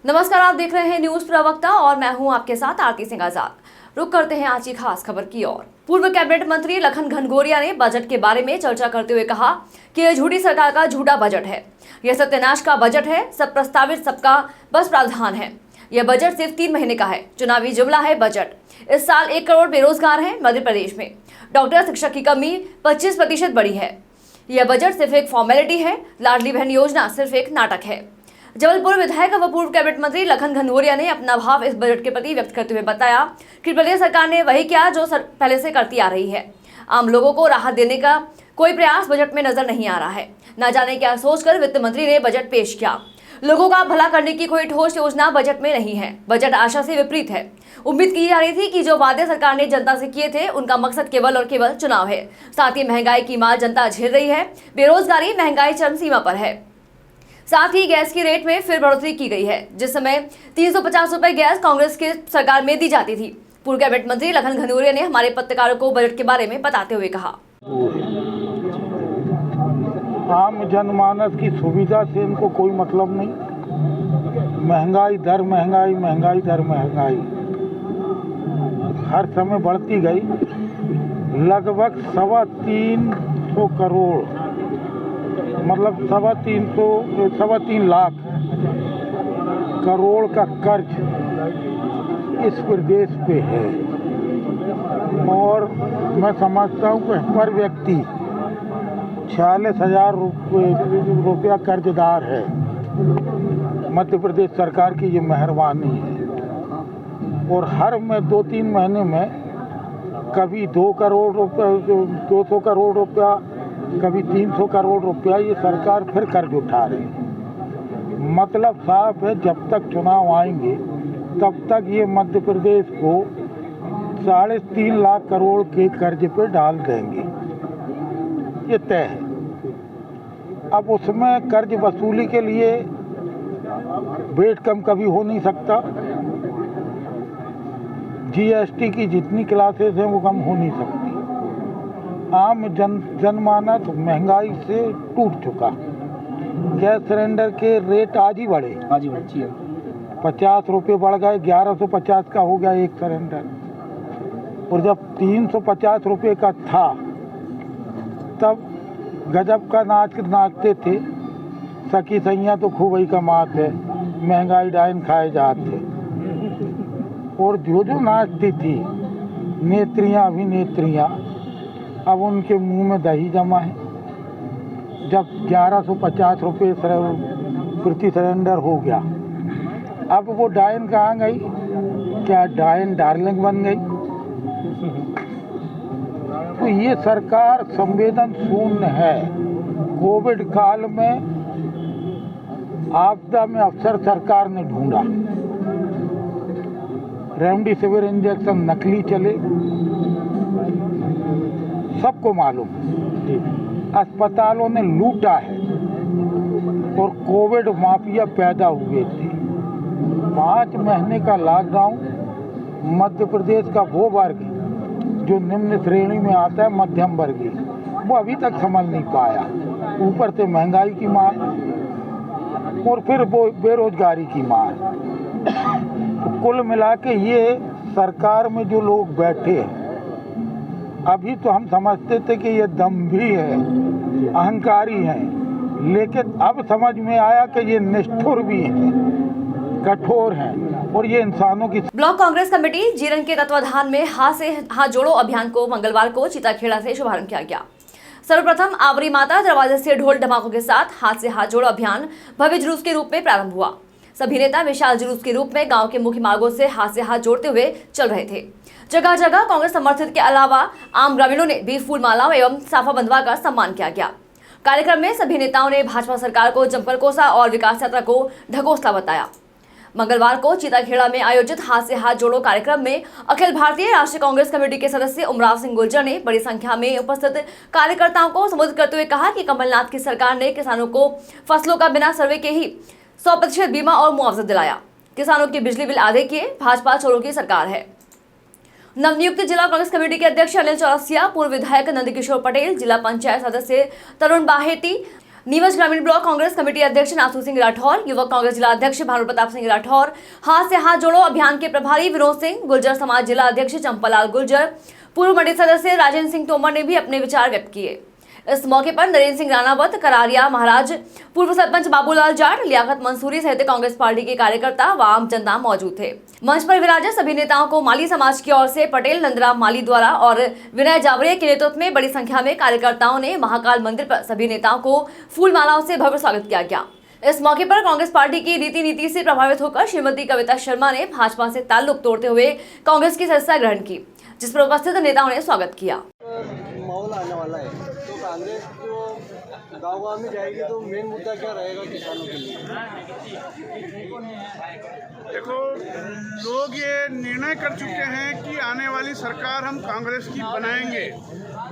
नमस्कार, आप देख रहे हैं न्यूज प्रवक्ता और मैं हूं आपके साथ आरती सिंह आजाद। रुक करते हैं आज की खास खबर की ओर। पूर्व कैबिनेट मंत्री लखन घनघोरिया ने बजट के बारे में चर्चा करते हुए कहा कि यह झूठी सरकार का झूठा बजट है। यह सत्यानाश का बजट है। सब प्रस्तावित, सबका बस प्रावधान है। यह बजट सिर्फ 3 महीने का है। चुनावी जुमला है बजट। इस साल 1 करोड़ बेरोजगार हैं मध्य प्रदेश में। डॉक्टर शिक्षक की कमी 25% बढ़ी है। यह बजट सिर्फ एक फॉर्मेलिटी है। लाडली बहन योजना सिर्फ एक नाटक है। जबलपुर विधायक व पूर्व कैबिनेट मंत्री लखन घनघोरिया ने अपना भाव इस बजट के प्रति व्यक्त करते हुए बताया कि प्रदेश सरकार ने वही किया जो पहले से करती आ रही है। आम लोगों को राहत देने का कोई प्रयास बजट में नजर नहीं आ रहा है। न जाने क्या सोचकर वित्त मंत्री ने बजट पेश किया। लोगों का भला करने की कोई ठोस योजना बजट में नहीं है। बजट आशा से विपरीत है। उम्मीद की जा रही थी कि जो वादे सरकार ने जनता से किए थे उनका मकसद केवल और केवल चुनाव है। साथ ही महंगाई की मार जनता झेल रही है। बेरोजगारी, महंगाई चरम सीमा पर है। साथ ही गैस की रेट में फिर बढ़ोतरी की गई है। जिस समय 350 रुपए गैस कांग्रेस की सरकार में दी जाती थी। पूर्व कैबिनेट मंत्री लखन घनघोरिया ने हमारे पत्रकारों को बजट के बारे में बताते हुए कहा, आम जनमानस की सुविधा से इनको कोई मतलब नहीं। महंगाई दर महंगाई, महंगाई दर महंगाई हर समय बढ़ती गई। लगभग 325 करोड़, मतलब 3.25 लाख करोड़ का कर्ज इस प्रदेश पे है। और मैं समझता हूँ कि पर व्यक्ति 46,000 रुपया कर्जदार है। मध्य प्रदेश सरकार की ये मेहरबानी है। और हर में 2-3 महीने में कभी 2 करोड़ रुपया, 200 करोड़ रुपया, कभी 300 करोड़ रुपया ये सरकार फिर कर्ज उठा रही है। मतलब साफ है, जब तक चुनाव आएंगे तब तक ये मध्य प्रदेश को 3.5 लाख करोड़ के कर्ज पे डाल देंगे, ये तय है। अब उसमें कर्ज वसूली के लिए वेट कम कभी हो नहीं सकता। जीएसटी की जितनी क्लासेस हैं वो कम हो नहीं सकती। आम जनमानस महंगाई से टूट चुका। गैस सिलेंडर के रेट आज ही बढ़े। 50 रुपये बढ़ गए, 1150 का हो गया एक सिलेंडर। और जब 350 रुपये का था तब गजब का नाच नाचते थे। सखी सैया तो खूब ही कमाते, महंगाई डाइन खाए जाते। और जो नाचती थी नेत्रियां, अभिनेत्रियां, अब उनके मुंह में दही जमा है। जब 1150 रुपये प्रति सिलेंडर हो गया, अब वो डायन कहाँ गई? क्या डायन डार्लिंग बन गई? तो ये सरकार संवेदन शून्य है। कोविड काल में आपदा में अफसर सरकार ने ढूंढा। रेमडेसिविर इंजेक्शन नकली चले, सबको मालूम। अस्पतालों ने लूटा है और कोविड माफिया पैदा हुए थे। 5 महीने का लॉकडाउन मध्य प्रदेश का वो वर्ग जो निम्न श्रेणी में आता है, मध्यम वर्गीय, वो अभी तक संभल नहीं पाया। ऊपर से महंगाई की मार और फिर वो बेरोजगारी की मार। तो कुल मिला के ये सरकार में जो लोग बैठे हैं, अभी तो हम समझते थे कि ये दम्भी है, अहंकारी हैं, लेकिन अब समझ में आया कि ये निष्ठुर भी हैं, कठोर हैं और ये इंसानों की। ब्लॉक कांग्रेस कमेटी जीरन के तत्वाधान में हाथ से हाथ जोड़ो अभियान को मंगलवार को चीताखेड़ा से शुभारंभ किया गया। सर्वप्रथम आवरी माता दरवाजे से ढोल ढमाकों के साथ हाथ से हाथ जोड़ो अभियान भव्य जुलूस के रूप में प्रारंभ हुआ। सभी नेता विशाल जुलूस के रूप में गांव के मुख्य मार्गों से हाथ से हाथ जोड़ते हुए चल रहे थे। जगह जगह कांग्रेस समर्थित के अलावा आम ग्रामीणों ने भी फूल मालाओं एवं साफा बंधवा कर सम्मान किया गया। कार्यक्रम में सभी नेताओं ने भाजपा सरकार को जमकर कोसा और विकास यात्रा को ढकोसला बताया। मंगलवार को चीताखेड़ा में आयोजित हाथ से हाथ जोड़ो कार्यक्रम में अखिल भारतीय राष्ट्रीय कांग्रेस कमेटी के सदस्य उमराव सिंह गुर्जर ने बड़ी संख्या में उपस्थित कार्यकर्ताओं को संबोधित करते हुए कहा कि कमलनाथ की सरकार ने किसानों को फसलों का बिना सर्वे के ही 100% बीमा और मुआवजा दिलाया। किसानों के बिजली बिल आधे किए। भाजपा चोरों की सरकार है। नवनियुक्त जिला कांग्रेस कमेटी के अध्यक्ष अनिल चौरसिया, पूर्व विधायक नंदकिशोर पटेल, जिला पंचायत सदस्य तरुण बाहेती, नीमच ग्रामीण ब्लॉक कांग्रेस कमेटी अध्यक्ष नासू सिंह राठौर, युवक कांग्रेस जिला अध्यक्ष भानु प्रताप सिंह राठौर, हाथ से हाथ जोड़ो अभियान के प्रभारी विनोद सिंह, गुर्जर समाज जिला अध्यक्ष चंपालाल गुर्जर, पूर्व मंडी सदस्य राजेंद्र सिंह तोमर ने भी अपने विचार व्यक्त किए। इस मौके पर नरेंद्र सिंह राणावत, करारिया महाराज, पूर्व सरपंच बाबूलाल जाट, लियाकत मंसूरी सहित कांग्रेस पार्टी के कार्यकर्ता व आम जनता मौजूद थे। मंच पर विराजे सभी नेताओं को माली समाज की ओर से पटेल नंदराम माली द्वारा और विनय जावरे के नेतृत्व में बड़ी संख्या में कार्यकर्ताओं ने महाकाल मंदिर पर सभी नेताओं को फूल मालाओं से भव्य स्वागत किया गया। इस मौके पर कांग्रेस पार्टी की रीति नीति से प्रभावित होकर श्रीमती कविता शर्मा ने भाजपा से ताल्लुक तोड़ते हुए कांग्रेस की सदस्यता ग्रहण की, जिस पर उपस्थित नेताओं ने स्वागत किया। माहौल आने वाला है तो कांग्रेस जो गाँव में जाएगी तो मेन मुद्दा क्या रहेगा किसानों के लिए? देखो, लोग ये निर्णय कर चुके हैं कि आने वाली सरकार हम कांग्रेस की बनाएंगे,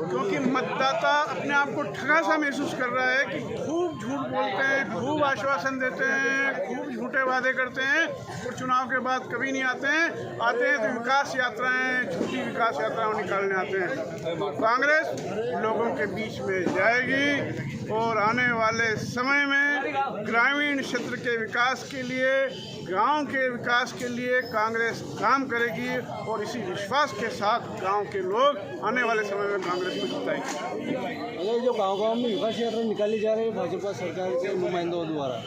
क्योंकि मतदाता अपने आप को ठगा सा महसूस कर रहा है कि खूब झूठ बोलते हैं, खूब आश्वासन देते हैं, खूब झूठे वादे करते हैं और चुनाव के बाद कभी नहीं आते हैं तो विकास यात्राएं, झूठी विकास यात्राएं निकालने आते हैं। तो कांग्रेस लोगों के बीच में जाएगी और आने वाले समय में ग्रामीण क्षेत्र के विकास के लिए, गांव के विकास के लिए कांग्रेस काम करेगी और इसी विश्वास के साथ गांव के लोग आने वाले समय में कांग्रेस को जिताएंगे। अगर जो गांव-गांव में विकास यात्रा निकाली जा रही है भाजपा सरकार के नुमाइंदों द्वारा,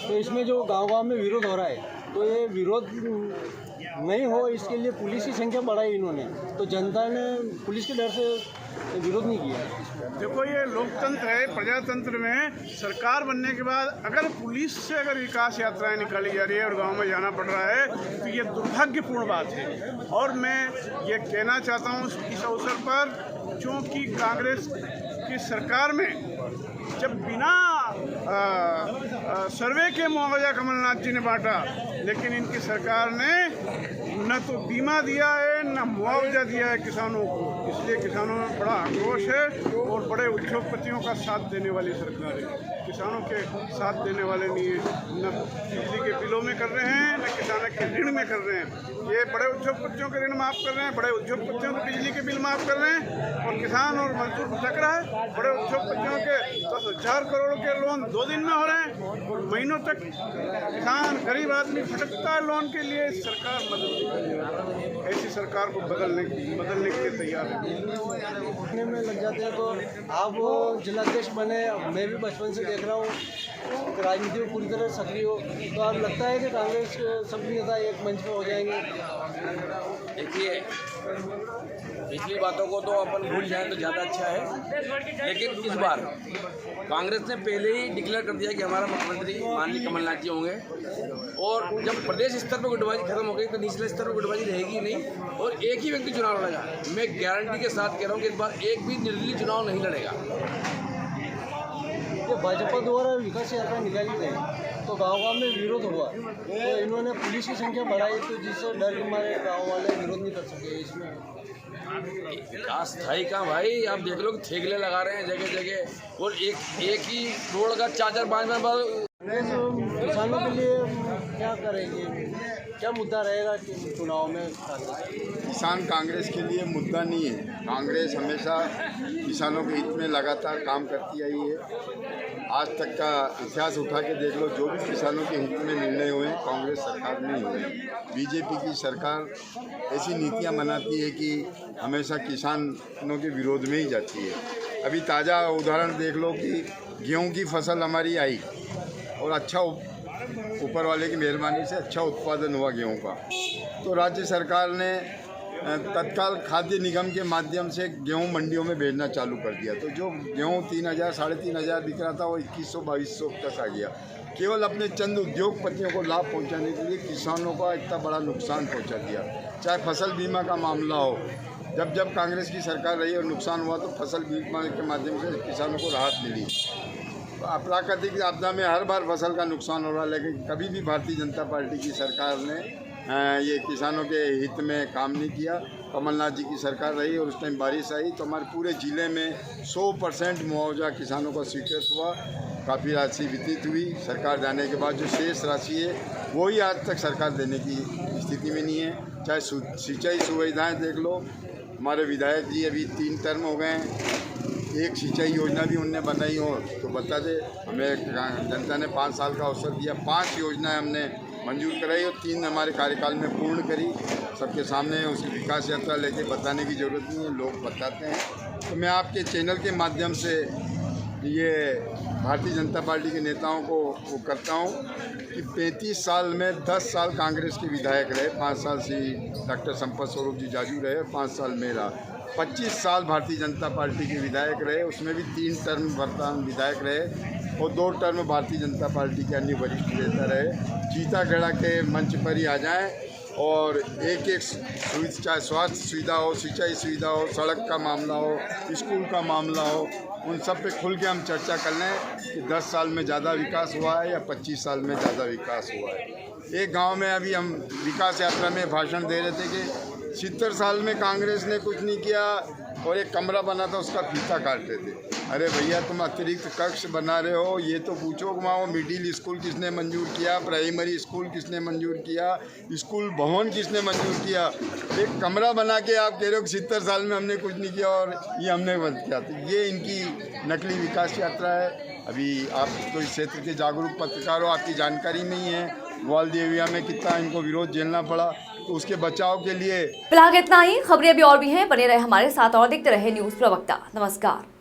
तो इसमें जो गांव-गांव में विरोध हो रहा है, तो ये विरोध नहीं हो इसके लिए पुलिस की संख्या बढ़ाई इन्होंने, तो जनता ने पुलिस के डर से विरोध नहीं किया। देखो, ये लोकतंत्र है, प्रजातंत्र में सरकार बनने के बाद अगर पुलिस से अगर विकास यात्राएं निकाली जा रही है और गांव में जाना पड़ रहा है तो ये दुर्भाग्यपूर्ण बात है। और मैं ये कहना चाहता हूँ इस अवसर पर, क्योंकि कांग्रेस की सरकार में जब बिना सर्वे के मुआवजा कमलनाथ जी ने बांटा, लेकिन इनकी सरकार ने न तो बीमा दिया है न मुआवजा दिया है किसानों को, इसलिए किसानों में बड़ा आक्रोश है और बड़े उद्योगपतियों का साथ देने वाली सरकार है। किसानों के साथ देने वाले नहीं है, न बिजली के बिलों में कर रहे हैं न किसानों के ऋण में कर रहे हैं। ये बड़े उद्योगपतियों के ऋण माफ़ कर रहे हैं, बड़े उद्योगपतियों के बिजली के बिल माफ़ कर रहे हैं और किसान और मजदूर भटक रहा है। बड़े उद्योगपतियों के 10,000 करोड़ के लोन 2 दिन में हो रहे हैं और महीनों तक किसान गरीब आदमी भटकता है लोन के लिए। सरकार मदद नहीं कर रही है, ऐसी सरकार को बदलने के लिए तैयार है। में लग जाते हैं तो आप जिलाध्यक्ष बने, मैं भी बचपन से देख रहा हूँ राजनीति में पूरी तरह सक्रिय हो, तो आप लगता है कि कांग्रेस सब नेता एक मंच में हो जाएंगे? देखिए, पिछली बातों को तो अपन भूल जाएं तो ज़्यादा अच्छा है, लेकिन इस बार कांग्रेस ने पहले ही डिक्लेयर कर दिया कि हमारा मुख्यमंत्री माननीय कमलनाथ जी होंगे और जब प्रदेश स्तर पर गुटबाजी खत्म हो गई तो निचले स्तर पर गुटबाजी रहेगी नहीं और एक ही व्यक्ति चुनाव लड़ेगा। मैं गारंटी के साथ कह रहा हूँ कि इस बार एक भी निर्दलीय चुनाव नहीं लड़ेगा। जो भाजपा द्वारा विकास यात्रा निकाली गई तो गाँव-गाँव में विरोध हुआ, तो इन्होंने पुलिस की संख्या बढ़ाई, तो जिससे डर के मारे गाँव वाले विरोध नहीं कर सके। इसमें अस्थायी का भाई आप देख लो कि ठेकले लगा रहे हैं जगह जगह और एक ही रोड का 4-4 5 बार। किसानों के लिए क्या करेंगे, क्या मुद्दा रहेगा चुनाव में? किसान कांग्रेस के लिए मुद्दा नहीं है। कांग्रेस हमेशा किसानों के हित में लगातार काम करती आई है। आज तक का इतिहास उठा के देख लो, जो भी किसानों के हित में निर्णय हुए कांग्रेस सरकार में ही हुए। बीजेपी की सरकार ऐसी नीतियां बनाती है कि हमेशा किसानों के विरोध में ही जाती है। अभी ताज़ा उदाहरण देख लो कि गेहूं की फसल हमारी आई और अच्छा ऊपर वाले की मेहरबानी से अच्छा उत्पादन हुआ गेहूं का, तो राज्य सरकार ने तत्काल खाद्य निगम के माध्यम से गेहूं मंडियों में भेजना चालू कर दिया। तो जो गेहूं 3,000 साढ़े 3,000 बिक रहा था वो 2100-2200 तक आ गया। केवल अपने चंद उद्योगपतियों को लाभ पहुंचाने के लिए किसानों का इतना बड़ा नुकसान पहुंचा दिया। चाहे फसल बीमा का मामला हो, जब कांग्रेस की सरकार रही और नुकसान हुआ तो फसल बीमा के माध्यम से किसानों को राहत मिली। प्राकृतिक आपदा में हर बार फसल का नुकसान हो रहा है, लेकिन कभी भी भारतीय जनता पार्टी की सरकार ने ये किसानों के हित में काम नहीं किया। कमलनाथ जी की सरकार रही और उस टाइम बारिश आई तो हमारे पूरे ज़िले में 100% मुआवजा किसानों को स्वीकृत हुआ। काफ़ी राशि वितरित हुई। सरकार जाने के बाद जो शेष राशि है वही आज तक सरकार देने की स्थिति में नहीं है। चाहे सिंचाई सुविधाएँ देख लो, हमारे विधायक जी अभी 3 टर्म हो गए हैं, एक सिंचाई योजना भी उनने बनाई हो तो बता दे। हमें जनता ने 5 साल का अवसर दिया, 5 योजनाएं हमने मंजूर कराई और 3 हमारे कार्यकाल में पूर्ण करी। सबके सामने उसकी विकास यात्रा लेके बताने की ज़रूरत नहीं है, लोग बताते हैं। तो मैं आपके चैनल के माध्यम से ये भारतीय जनता पार्टी के नेताओं को वो करता हूँ कि 35 साल में 10 साल कांग्रेस के विधायक रहे, 5 साल से डॉक्टर संपत स्वरूप जी जाजू रहे, 5 साल मेरा, 25 साल भारतीय जनता पार्टी के विधायक रहे, उसमें भी 3 टर्म वर्तमान विधायक रहे और 2 टर्म भारतीय जनता पार्टी के अन्य वरिष्ठ नेता रहे। चीतागढ़ के मंच पर ही आ जाएं और एक सुविधा, चाहे स्वास्थ्य सुविधा हो, सिंचाई सुविधा हो, सड़क का मामला हो, स्कूल का मामला हो, उन सब पे खुल के हम चर्चा कर लें कि 10 साल में ज़्यादा विकास हुआ है या 25 साल में ज़्यादा विकास हुआ है। एक गांव में अभी हम विकास यात्रा में भाषण दे रहे थे कि 70 साल में कांग्रेस ने कुछ नहीं किया और एक कमरा बना था उसका फीता काटते थे। अरे भैया तुम अतिरिक्त कक्ष बना रहे हो, ये तो पूछो कि वहाँ वो मिडिल स्कूल किसने मंजूर किया, प्राइमरी स्कूल किसने मंजूर किया, स्कूल भवन किसने मंजूर किया। एक कमरा बना के आप कह रहे हो कि 70 साल में हमने कुछ नहीं किया और ये हमने बंद किया। तो ये इनकी नकली विकास यात्रा है। अभी आप तो इस क्षेत्र के जागरूक पत्रकार हो, आपकी जानकारी में ही है ग्वाल देविया में कितना इनको विरोध झेलना पड़ा, तो उसके बचाव के लिए फिलहाल इतना ही। खबरें अभी और भी हैं, बने रहे हमारे साथ और देखते रहे न्यूज़ प्रवक्ता। नमस्कार।